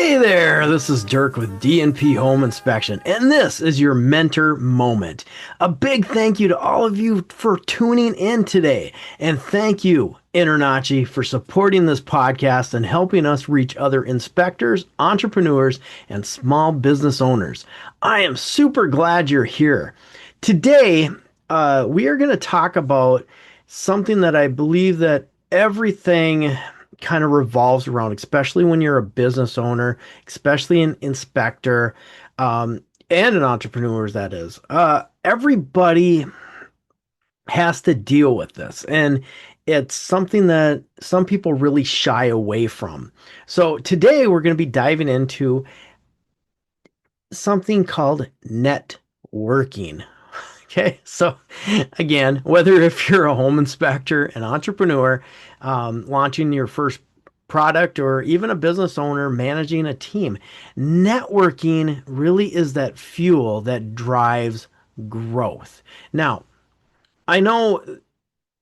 Hey there, this is Dirk with D&P Home Inspection, and this is your mentor moment. A big thank you to all of you for tuning in today, and thank you, InterNACHI, for supporting this podcast and helping us reach other inspectors, entrepreneurs, and small business owners. I am super glad you're here. Today, we are going to talk about something that I believe that everything kind of revolves around, especially when you're a business owner, especially an inspector, and an entrepreneur, that is. Everybody has to deal with this, and it's something that some people really shy away from. So today we're going to be diving into something called networking. Okay, so again, whether if you're a home inspector, an entrepreneur, launching your first product, or even a business owner managing a team, networking really is that fuel that drives growth. Now, I know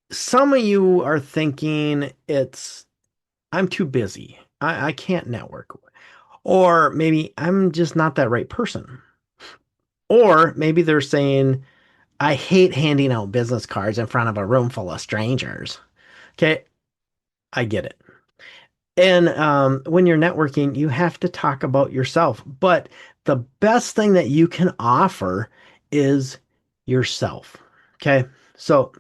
some of you are thinking I'm too busy. I can't network. Or maybe I'm just not that right person. Or maybe they're saying, I hate handing out business cards in front of a room full of strangers. Okay, I get it. And when you're networking, you have to talk about yourself. But the best thing that you can offer is yourself. Okay, so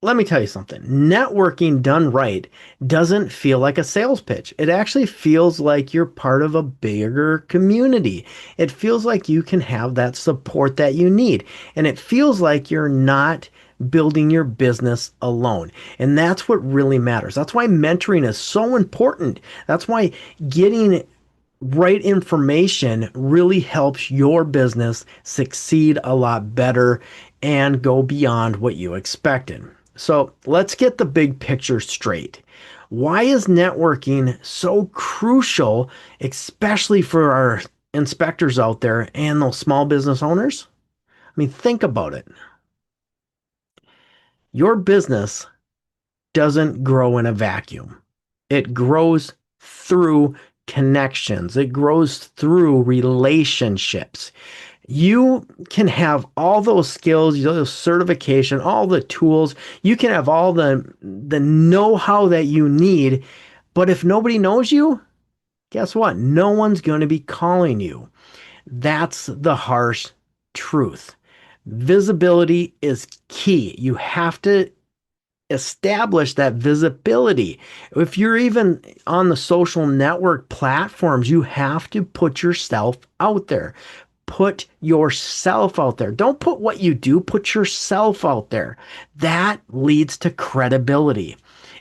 let me tell you something. Networking done right doesn't feel like a sales pitch. It actually feels like you're part of a bigger community. It feels like you can have that support that you need. And it feels like you're not building your business alone. And that's what really matters. That's why mentoring is so important. That's why getting right information really helps your business succeed a lot better and go beyond what you expected. So let's get the big picture straight. Why is networking so crucial, especially for our inspectors out there and those small business owners? I mean, think about it. Your business doesn't grow in a vacuum. It grows through connections. It grows through relationships. You can have all those skills, those certification, all the tools. You can have all the know-how that you need, but if nobody knows you, guess what? No one's going to be calling you. That's the harsh truth. Visibility is key. You have to establish that visibility. If you're even on the social network platforms, you have to put yourself out there. Put yourself out there. Don't put what you do, put yourself out there. That leads to credibility.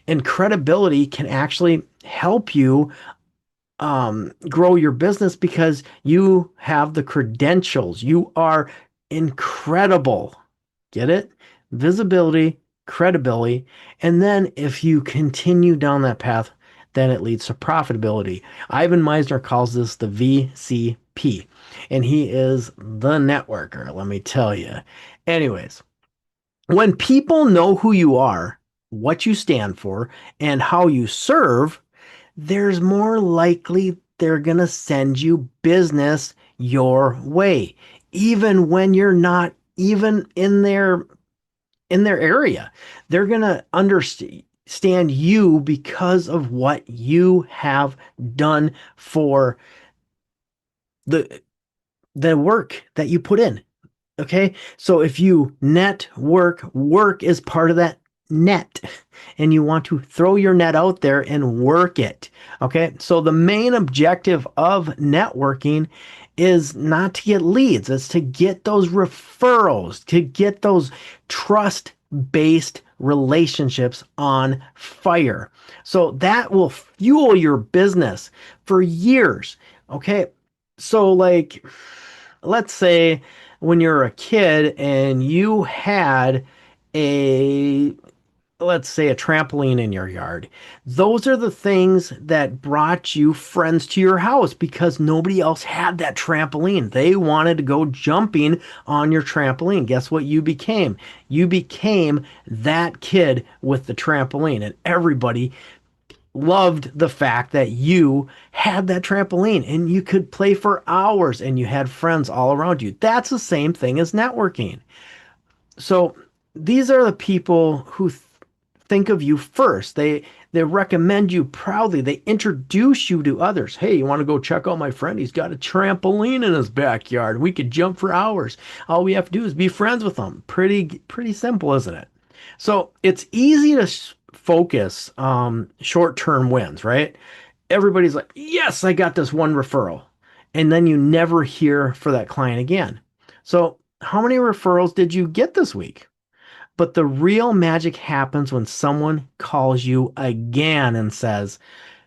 And credibility can actually help you grow your business because you have the credentials. You are incredible. Get it? Visibility, credibility. And then if you continue down that path, then it leads to profitability. Ivan Meisner calls this the VCP, and he is the networker, let me tell you. Anyways, when people know who you are, what you stand for, and how you serve, there's more likely they're going to send you business your way, even when you're not even in their area. They're going to understand you because of what you have done for the work that you put in. Okay? So if you network, work is part of that net, and you want to throw your net out there and work it. Okay? So the main objective of networking is not to get leads, it's to get those referrals, to get those trust-based relationships on fire. So that will fuel your business for years. Okay? So like, let's say when you're a kid and you had a, let's say, a trampoline in your yard. Those are the things that brought you friends to your house because nobody else had that trampoline. They wanted to go jumping on your trampoline. Guess what you became? You became that kid with the trampoline, and everybody loved the fact that you had that trampoline and you could play for hours and you had friends all around you. That's the same thing as networking. So these are the people who think of you first. They recommend you proudly. They introduce you to others. Hey, you want to go check out my friend? He's got a trampoline in his backyard. We could jump for hours. All we have to do is be friends with them. Pretty simple, isn't it? So it's easy to focus short-term wins, right? Everybody's like, yes, I got this one referral. And then you never hear for that client again. So how many referrals did you get this week? But the real magic happens when someone calls you again and says,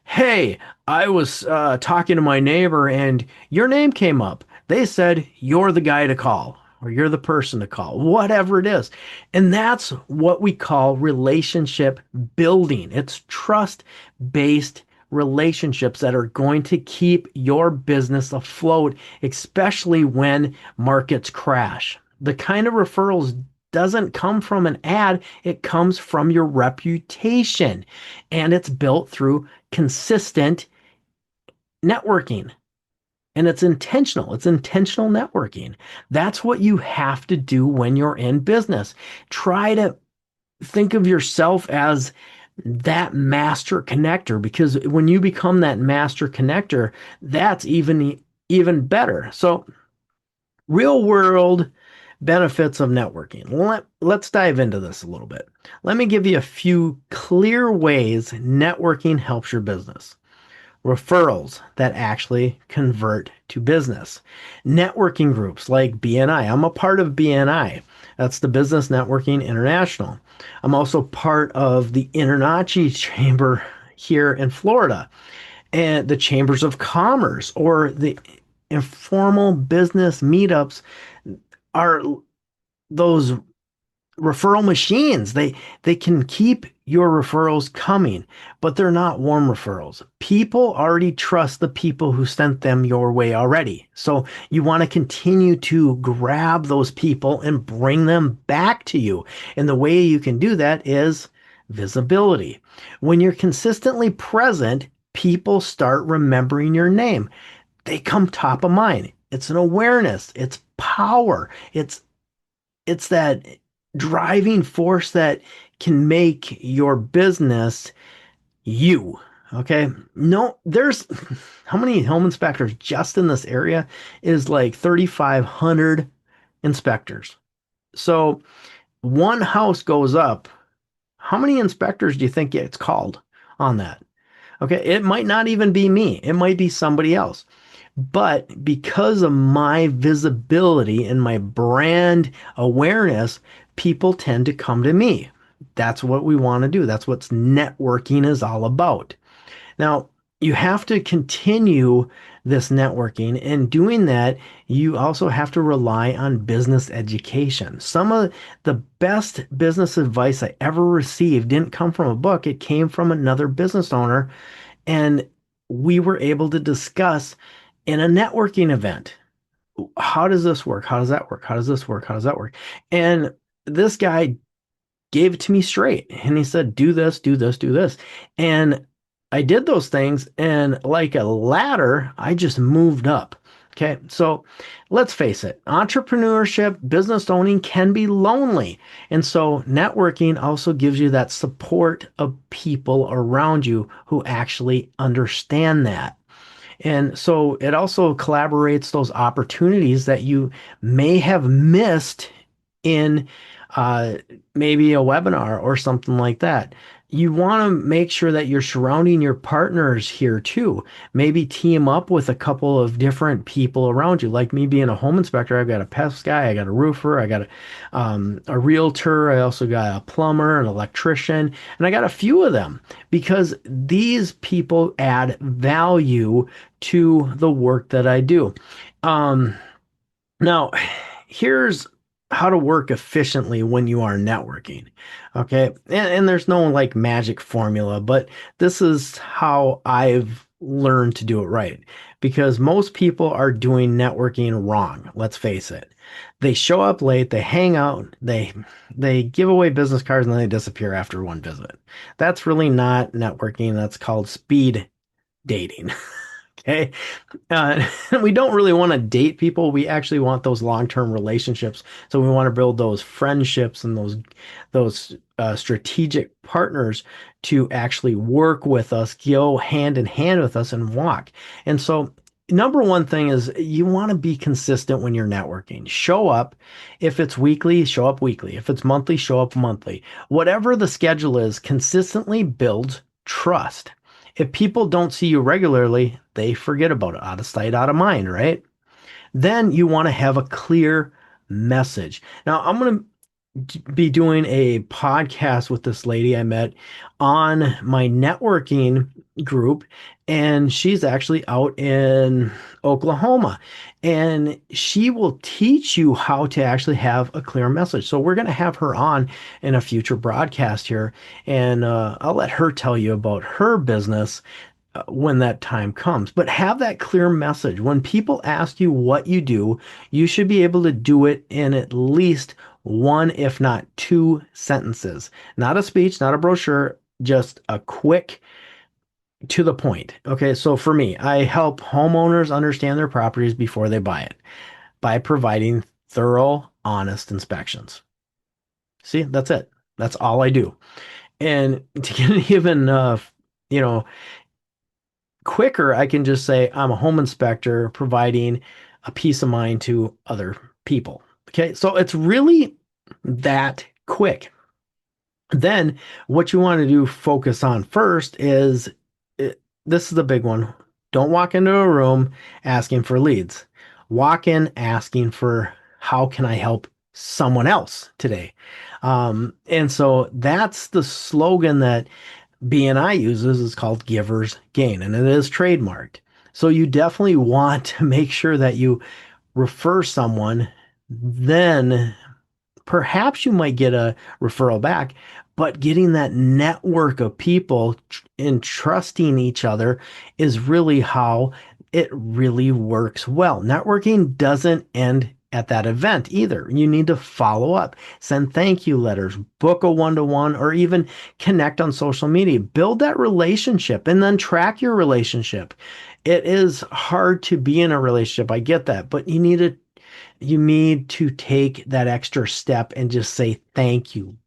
hey, I was talking to my neighbor and your name came up. They said you're the guy to call or you're the person to call, whatever it is. And that's what we call relationship building. It's trust based relationships that are going to keep your business afloat, especially when markets crash. The kind of referrals doesn't come from an ad, it comes from your reputation. And it's built through consistent networking. And it's intentional. It's intentional networking. That's what you have to do when you're in business. Try to think of yourself as that master connector because when you become that master connector, that's even better. So, real world benefits of networking. Let's dive into this a little bit. Let me give you a few clear ways networking helps your business. Referrals that actually convert to business. Networking groups like BNI. I'm a part of BNI. That's the Business Networking International. I'm also part of the InterNACHI chamber here in Florida and the chambers of commerce or the informal business meetups are those referral machines. They can keep your referrals coming, but they're not warm referrals. People already trust the people who sent them your way already. So you want to continue to grab those people and bring them back to you. And the way you can do that is visibility. When you're consistently present, people start remembering your name. They come top of mind. It's an awareness. It's power. It's that driving force that can make your business you. Okay. No, there's how many home inspectors just in this area is like 3,500 inspectors. So one house goes up. How many inspectors do you think it's called on that? Okay. It might not even be me. It might be somebody else. But because of my visibility and my brand awareness, people tend to come to me. That's what we want to do. That's what networking is all about. Now, you have to continue this networking, and doing that, you also have to rely on business education. Some of the best business advice I ever received didn't come from a book, it came from another business owner, and we were able to discuss in a networking event. How does this work? How does that work? How does this work? How does that work? And this guy gave it to me straight. And he said, do this, do this, do this. And I did those things. And like a ladder, I just moved up. Okay. So let's face it, entrepreneurship, business owning can be lonely. And so networking also gives you that support of people around you who actually understand that. And so it also collaborates those opportunities that you may have missed in uh, maybe a webinar or something like that. You want to make sure that you're surrounding your partners here too. Maybe team up with a couple of different people around you. Like me being a home inspector, I've got a pest guy, I got a roofer, I got a realtor, I also got a plumber, an electrician, and I got a few of them because these people add value to the work that I do. Um, Now, here's how to work efficiently when you are networking. Okay. And there's no like magic formula, but this is how I've learn to do it right because most people are doing networking wrong. Let's face it. They show up late, they hang out, they give away business cards and then they disappear after one visit. That's really not networking. That's called speed dating. Okay. Uh, we don't really want to date people. We actually want those long-term relationships. So we want to build those friendships and those strategic partners to actually work with us, go hand in hand with us, and walk. And so, number one thing is you want to be consistent when you're networking. Show up. If it's weekly, show up weekly. If it's monthly, show up monthly. Whatever the schedule is, consistently builds trust. If people don't see you regularly, they forget about it. Out of sight, out of mind, right? Then you want to have a clear message. Now, I'm going to be doing a podcast with this lady I met on my networking group, and she's actually out in Oklahoma. And she will teach you how to actually have a clear message. So, we're going to have her on in a future broadcast here, and I'll let her tell you about her business when that time comes. But have that clear message. When people ask you what you do, you should be able to do it in at least one, if not two sentences. Not a speech, not a brochure, just a quick to the point. Okay, so for me, I help homeowners understand their properties before they buy it by providing thorough, honest inspections. See, that's it. That's all I do. And to get it even, you know, quicker, I can just say I'm a home inspector providing a peace of mind to other people. Okay, so it's really that quick. Then what you want to do focus on first is this is the big one. Don't walk into a room asking for leads. Walk in asking for how can I help someone else today? And so that's the slogan that BNI uses is called Giver's Gain, and it is trademarked. So you definitely want to make sure that you refer someone, then perhaps you might get a referral back, but getting that network of people and trusting each other is really how it really works well. Networking doesn't end at that event either. You need to follow up, send thank you letters, book a one-to-one, or even connect on social media. Build that relationship and then track your relationship. It is hard to be in a relationship. I get that, but you need to take that extra step and just say thank you.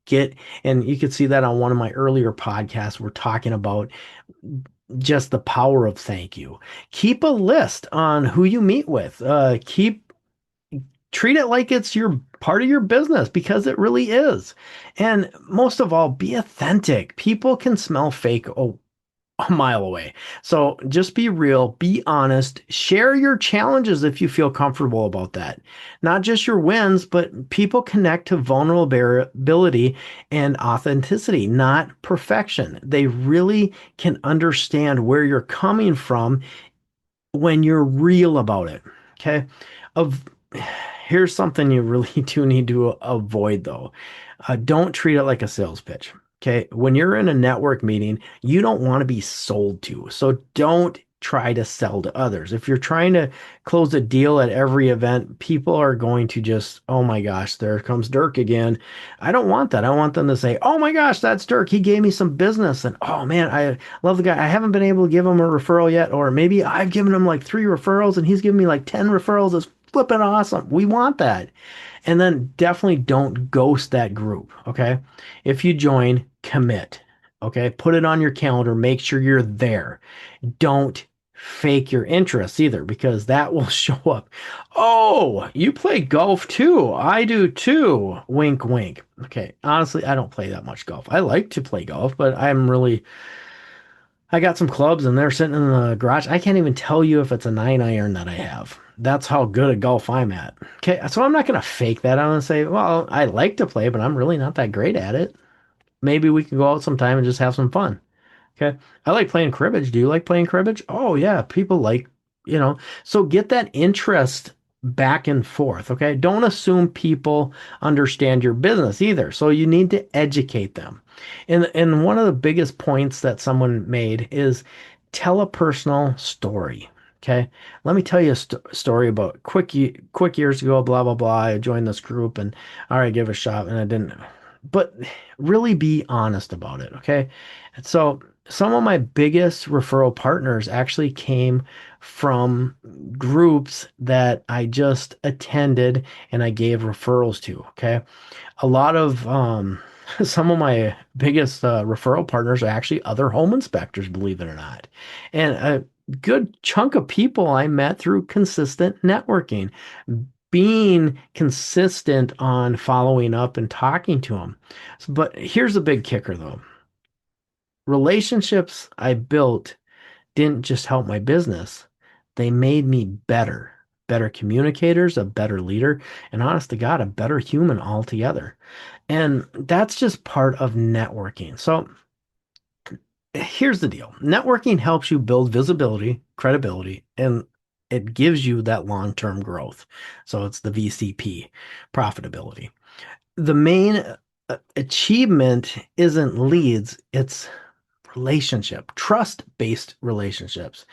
And you could see that on one of my earlier podcasts. We're talking about just the power of thank you. Keep a list on who you meet with. Treat it like it's your part of your business because it really is. And most of all, be authentic. People can smell fake a mile away. So just be real, be honest, share your challenges if you feel comfortable about that. Not just your wins, but people connect to vulnerability and authenticity, not perfection. They really can understand where you're coming from when you're real about it. Okay. Of Here's something you really do need to avoid though. Don't treat it like a sales pitch. Okay. When you're in a network meeting, you don't want to be sold to. So don't try to sell to others. If you're trying to close a deal at every event, people are going to just, oh my gosh, there comes Dirk again. I don't want that. I want them to say, oh my gosh, that's Dirk. He gave me some business. And oh man, I love the guy. I haven't been able to give him a referral yet. Or maybe I've given him like 3 referrals and he's given me like 10 referrals. It's flipping awesome. We want that. And then definitely don't ghost that group. Okay. If you join, commit. Okay. Put it on your calendar. Make sure you're there. Don't fake your interests either because that will show up. Oh, you play golf too. I do too. Wink, wink. Okay. Honestly, I don't play that much golf. I like to play golf, but I got some clubs and they're sitting in the garage. I can't even tell you if it's a 9 iron that I have. That's how good at golf I'm at. Okay, so I'm not going to fake that. I'm going to say, well, I like to play, but I'm really not that great at it. Maybe we can go out sometime and just have some fun. Okay. I like playing cribbage. Do you like playing cribbage? Oh, yeah. People like, so get that interest back and forth. Okay. Don't assume people understand your business either. So you need to educate them. And one of the biggest points that someone made is tell a personal story. Okay. Let me tell you a story about quick years ago, blah, blah, blah. I joined this group and all right, give it a shot and I didn't, but really be honest about it. Okay. And so some of my biggest referral partners actually came from groups that I just attended and I gave referrals to. Okay. A lot of some of my biggest referral partners are actually other home inspectors, believe it or not. And a good chunk of people I met through consistent networking, being consistent on following up and talking to them. But here's the big kicker though. Relationships I built didn't just help my business. They made me better communicators, a better leader, and honest to God, a better human altogether. And that's just part of networking. So here's the deal. Networking helps you build visibility, credibility, and it gives you that long-term growth. So it's the VCP, profitability. The main achievement isn't leads, it's relationship, trust-based relationships.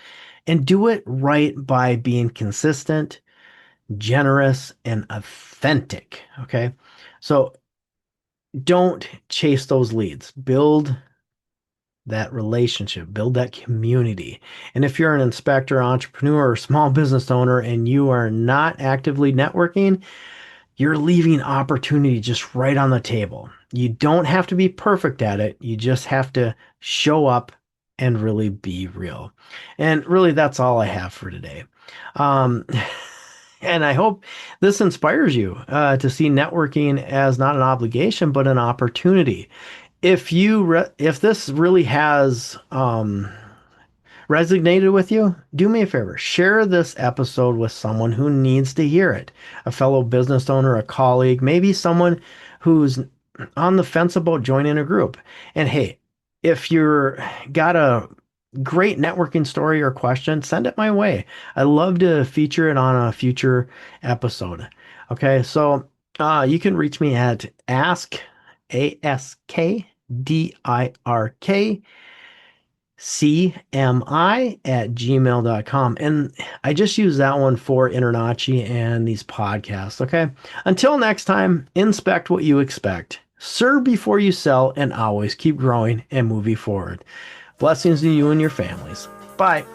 And do it right by being consistent, generous, and authentic. Okay. So don't chase those leads. Build that relationship, build that community. And if you're an inspector, entrepreneur, or small business owner and you are not actively networking, you're leaving opportunity just right on the table. You don't have to be perfect at it. You just have to show up and really be real. And really, that's all I have for today. Um, and I hope this inspires you to see networking as not an obligation, but an opportunity. If this really has resonated with you, do me a favor. Share this episode with someone who needs to hear it. A fellow business owner, a colleague, maybe someone who's on the fence about joining a group. And hey, if you're got a great networking story or question, send it my way. I love to feature it on a future episode. Okay, so you can reach me at AskDirk cmi@gmail.com. And I just use that one for InterNACHI and these podcasts. Okay. Until next time, inspect what you expect. Serve before you sell and always keep growing and moving forward. Blessings to you and your families. Bye.